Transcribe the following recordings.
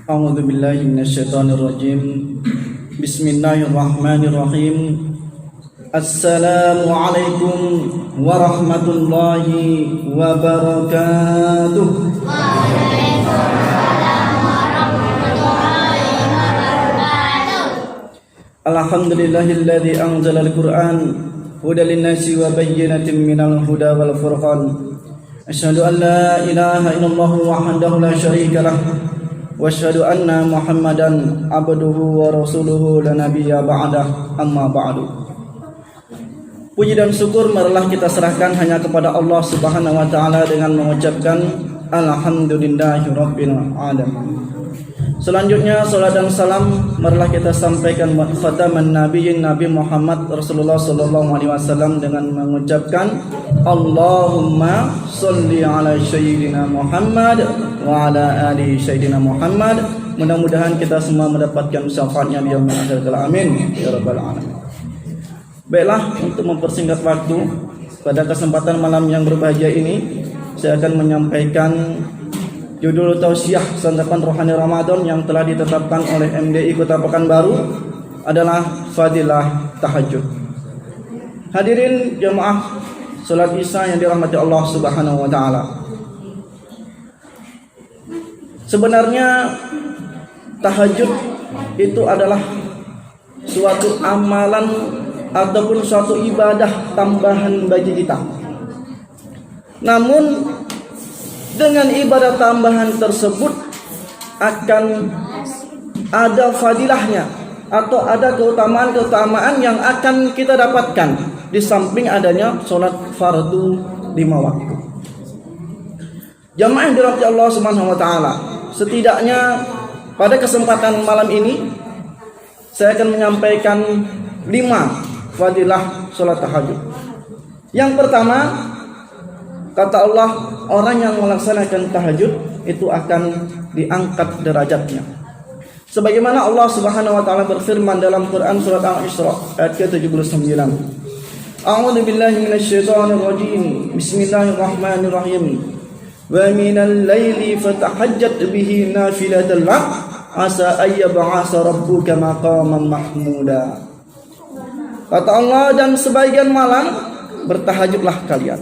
A'udzu billahi minasyaitonir rajim. Bismillahirrahmanirrahim. Assalamualaikum warahmatullahi wabarakatuh. Waalaikumsalam warahmatullahi wabarakatuh. Alhamdulillahilladzi anzalal Qur'an hudan lin-nasi wa bayyinatin minal huda wal furqan. Asyhadu an la ilaha illallah wahdahu la syarika lah. Wa asyhadu anna Muhammadan abduhu wa rasuluhu la nabiyya ba'dah, amma ba'du. Puji dan syukur marilah kita serahkan hanya kepada Allah Subhanahu wa taala dengan mengucapkan alhamdulillahirabbil alamin. Selanjutnya salat dan salam marilah kita sampaikan buat khataman nabiyyin Nabi Muhammad Rasulullah sallallahu alaihi wasallam dengan mengucapkan Allahumma sholli ala sayyidina Muhammad wa ala ali sayyidina Muhammad. Mudah-mudahan kita semua mendapatkan syafaatnya di yaumil akhir kelak, amin ya rabbal alamin. Baiklah, untuk mempersingkat waktu, pada kesempatan malam yang berbahagia ini saya akan menyampaikan judul tausiah santapan rohani Ramadan yang telah ditetapkan oleh MDI Kota Pekanbaru adalah Fadilah Tahajud. Hadirin jemaah salat Isya yang dirahmati Allah Subhanahu wa taala. Sebenarnya tahajud itu adalah suatu amalan ataupun suatu ibadah tambahan bagi kita. Namun dengan ibadah tambahan tersebut akan ada fadilahnya atau ada keutamaan-keutamaan yang akan kita dapatkan di samping adanya sholat fardu 5 waktu. Jamaah yang dirahmati Allah Subhanahu wa taala, setidaknya pada kesempatan malam ini saya akan menyampaikan 5 fadilah sholat tahajud. Yang pertama, kata Allah, orang yang melaksanakan tahajud itu akan diangkat derajatnya. Sebagaimana Allah Subhanahu wa taala berfirman dalam Quran surat Al-Isra ayat ke-79. A'udzu billahi minasyaitonir rajim. Bismillahirrahmanirrahim. Wa minal laili fatahajjat bihi nafilatan lak asa ayyab'asa rabbuka maqaman mahmuda. Kata Allah, dan sebagian malam bertahajudlah kalian.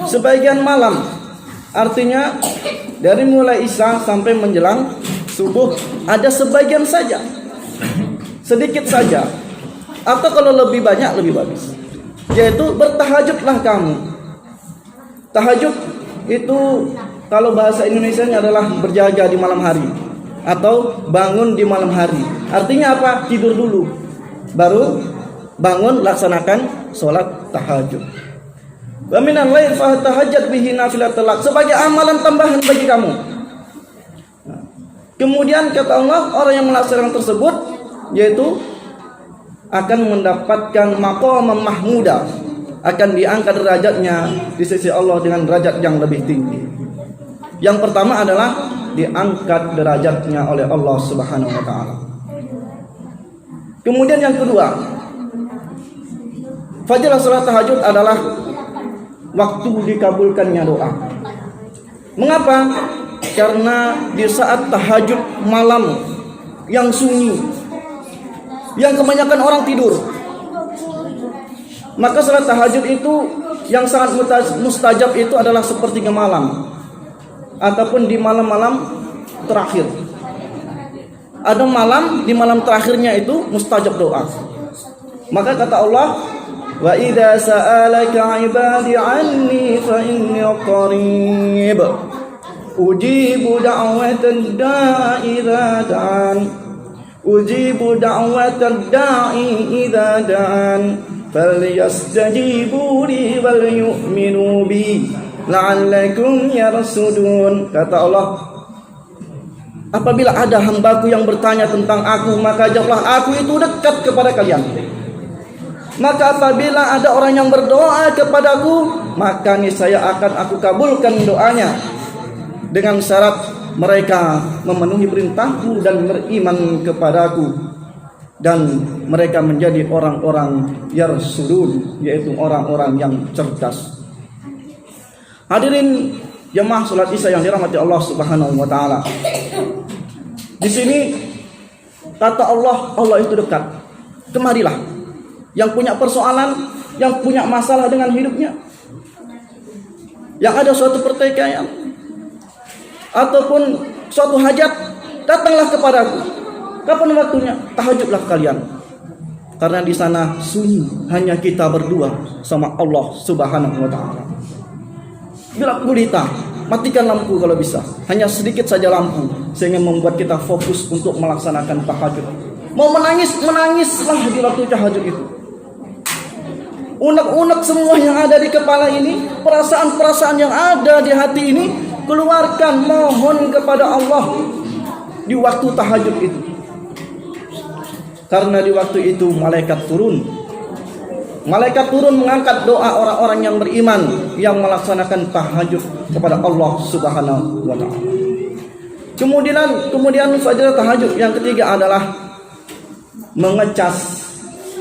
Sebagian malam artinya dari mulai Isya sampai menjelang subuh ada sebagian saja, sedikit saja, atau kalau lebih banyak lebih bagus, yaitu bertahajudlah kamu. Tahajud itu kalau bahasa Indonesianya adalah berjaga di malam hari atau bangun di malam hari. Artinya apa? Tidur dulu baru bangun laksanakan sholat tahajud. Wa minal lail fatahajjat bihi nafilatan lak, sebagai amalan tambahan bagi kamu. Kemudian kata Allah, orang yang melaksanakan tersebut yaitu akan mendapatkan maqam mahmuda, akan diangkat derajatnya di sisi Allah dengan derajat yang lebih tinggi. Yang pertama adalah diangkat derajatnya oleh Allah Subhanahu wa taala. Kemudian yang kedua, fadilah salat tahajud adalah waktu dikabulkannya doa. Mengapa? Karena di saat tahajud malam yang sunyi, yang kebanyakan orang tidur, maka salat tahajud itu yang sangat mustajab itu adalah sepertiga malam ataupun di malam-malam terakhir. Ada malam di malam terakhirnya itu mustajab doa. Maka kata Allah, wa idza sa'alaka 'ibadi 'anni fa inni qarib ujibu da'watad da'i idza da'an ujibu da'watad da'i idza da'an falyastajibu li wal yu'minu bi la'allakum yarsudun. Kata Allah, apabila ada hambaku yang bertanya tentang aku, maka jawablah, aku itu dekat kepada kalian. Maka apabila ada orang yang berdoa kepadaku, maka niscaya akan aku kabulkan doanya dengan syarat mereka memenuhi perintahku dan beriman kepadaku, dan mereka menjadi orang-orang yarsudun, yaitu orang-orang yang cerdas. Hadirin jemaah salat Isya yang dirahmati Allah Subhanahu wa taala. Di sini kata Allah, Allah itu dekat. Kemarilah. Yang punya persoalan, yang punya masalah dengan hidupnya, yang ada suatu pertikaian ataupun suatu hajat, datanglah kepadaku. Kapan waktunya? Tahajudlah kalian. Karena di sana sunyi, hanya kita berdua sama Allah Subhanahu wa taala. Bila gulita, matikan lampu kalau bisa. Hanya sedikit saja lampu sehingga membuat kita fokus untuk melaksanakan tahajud. Mau menangis, menangislah di waktu tahajud itu. Unek-unek semua yang ada di kepala ini, perasaan-perasaan yang ada di hati ini, keluarkan, mohon kepada Allah di waktu tahajud itu. Karena di waktu itu malaikat turun. Malaikat turun mengangkat doa orang-orang yang beriman yang melaksanakan tahajud kepada Allah Subhanahu wa taala. Kemudian fajar tahajud yang ketiga adalah mengecas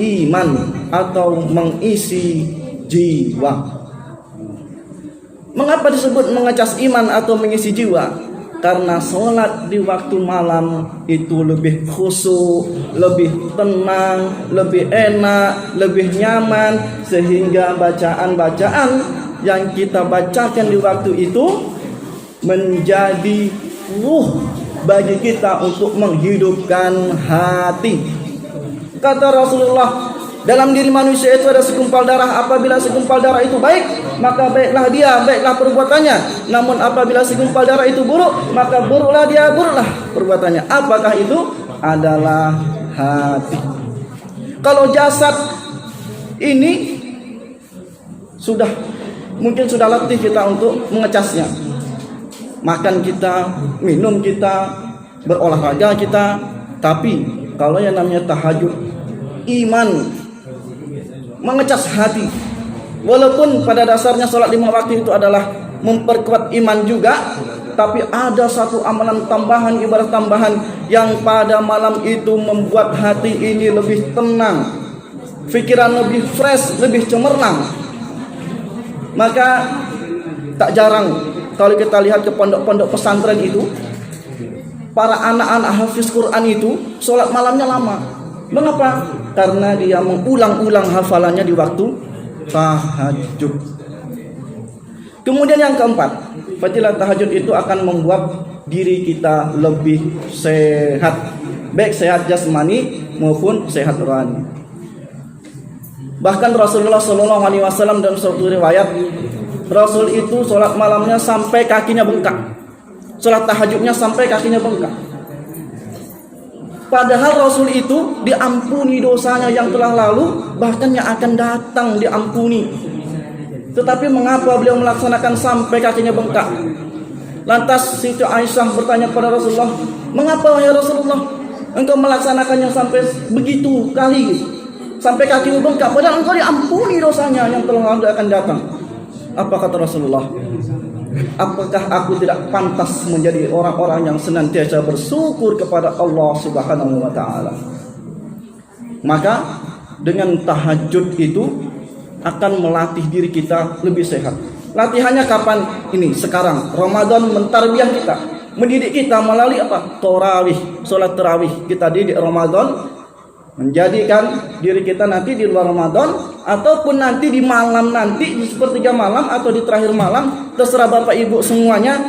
iman atau mengisi jiwa. Mengapa disebut mengecas iman atau mengisi jiwa? Karena sholat di waktu malam itu lebih khusyuk, lebih tenang, lebih enak, lebih nyaman, sehingga bacaan-bacaan yang kita bacakan di waktu itu menjadi bagi kita untuk menghidupkan hati. Kata Rasulullah, dalam diri manusia itu ada segumpal darah. Apabila segumpal darah itu baik, maka baiklah dia, baiklah perbuatannya. Namun apabila segumpal darah itu buruk, maka buruklah dia, buruklah perbuatannya. Apakah itu? Adalah hati. Kalau jasad ini mungkin sudah letih kita untuk mengecasnya. Makan kita, minum kita, berolahraga kita. Tapi kalau yang namanya tahajud, iman, mengecas hati. Walaupun pada dasarnya sholat 5 waktu itu adalah memperkuat iman juga, tapi ada satu amalan tambahan, ibadah tambahan yang pada malam itu membuat hati ini lebih tenang, pikiran lebih fresh, lebih cemerlang. Maka tak jarang kalau kita lihat ke pondok-pondok pesantren itu, para anak-anak hafiz Quran itu sholat malamnya lama. Mengapa? Karena dia mengulang-ulang hafalannya di waktu tahajud. Kemudian yang keempat, fadilah tahajud itu akan membuat diri kita lebih sehat, baik sehat jasmani maupun sehat rohani. Bahkan Rasulullah SAW dalam suatu riwayat, Rasul itu sholat malamnya sampai kakinya bengkak, sholat tahajudnya sampai kakinya bengkak. Padahal Rasul itu diampuni dosanya yang telah lalu, bahkan yang akan datang diampuni. Tetapi mengapa beliau melaksanakan sampai kakinya bengkak? Lantas Siti Aisyah bertanya kepada Rasulullah, "Mengapa ya Rasulullah, engkau melaksanakannya sampai begitu kali, sampai kakimu bengkak, padahal engkau diampuni dosanya yang telah lalu akan datang?" Apa kata Rasulullah? Apakah aku tidak pantas menjadi orang-orang yang senantiasa bersyukur kepada Allah Subhanahu wa taala? Maka dengan tahajud itu akan melatih diri kita lebih sehat. Latihannya kapan? Ini sekarang Ramadan mentarbiyah kita, mendidik kita melalui apa? Tarawih, salat tarawih. Kita didik Ramadan menjadikan diri kita nanti di luar Ramadan ataupun nanti di malam nanti di sepertiga malam atau di terakhir malam, terserah Bapak Ibu semuanya,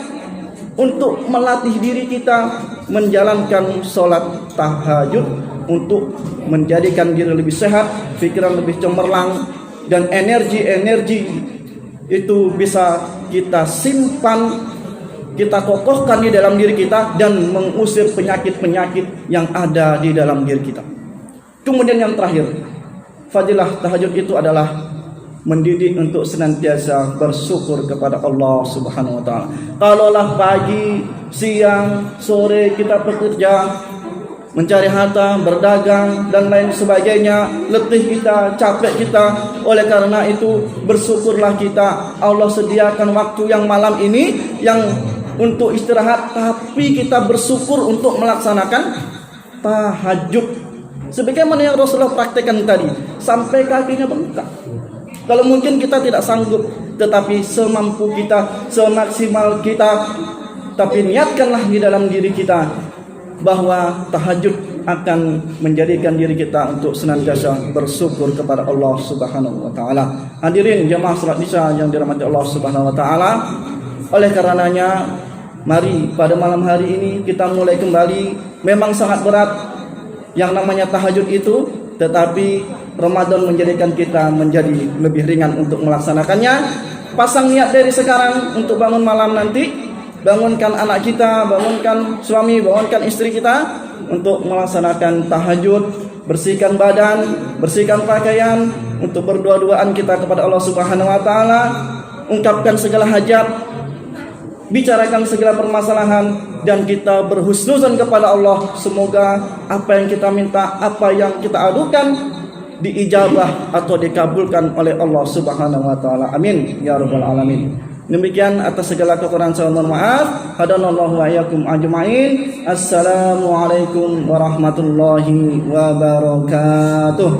untuk melatih diri kita menjalankan sholat tahajud untuk menjadikan diri lebih sehat, pikiran lebih cemerlang, dan energi itu bisa kita simpan, kita kokohkan di dalam diri kita dan mengusir penyakit-penyakit yang ada di dalam diri kita. Kemudian yang terakhir, fadilah tahajud itu adalah mendidik untuk senantiasa bersyukur kepada Allah Subhanahu wa taala. Kalaulah pagi, siang, sore kita bekerja, mencari harta, berdagang dan lain sebagainya, letih kita, capek kita, oleh karena itu bersyukurlah kita. Allah sediakan waktu yang malam ini yang untuk istirahat, tapi kita bersyukur untuk melaksanakan tahajud. Sebagaimana yang Rasulullah praktekkan tadi, sampai kakinya bengkak. Kalau mungkin kita tidak sanggup, tetapi semampu kita, semaksimal kita, tapi niatkanlah di dalam diri kita bahwa tahajud akan menjadikan diri kita untuk senantiasa bersyukur kepada Allah Subhanahu wa taala. Hadirin jemaah salat Isya yang dirahmati Allah Subhanahu wa taala, oleh karenanya mari pada malam hari ini kita mulai kembali. Memang sangat berat yang namanya tahajud itu, tetapi Ramadan menjadikan kita menjadi lebih ringan untuk melaksanakannya. Pasang niat dari sekarang untuk bangun malam nanti, bangunkan anak kita, bangunkan suami, bangunkan istri kita untuk melaksanakan tahajud, bersihkan badan, bersihkan pakaian, untuk berdua-duaan kita kepada Allah Subhanahu wa taala, ungkapkan segala hajat, bicarakan segala permasalahan, dan kita berhusnuzan kepada Allah. Semoga apa yang kita minta, apa yang kita adukan diijabah atau dikabulkan oleh Allah Subhanahu wa taala. Amin ya rabbal alamin. Demikian, atas segala kekurangan saya mohon maaf. Hadanallahu wa iyyakum ajmain. Assalamualaikum warahmatullahi wabarakatuh.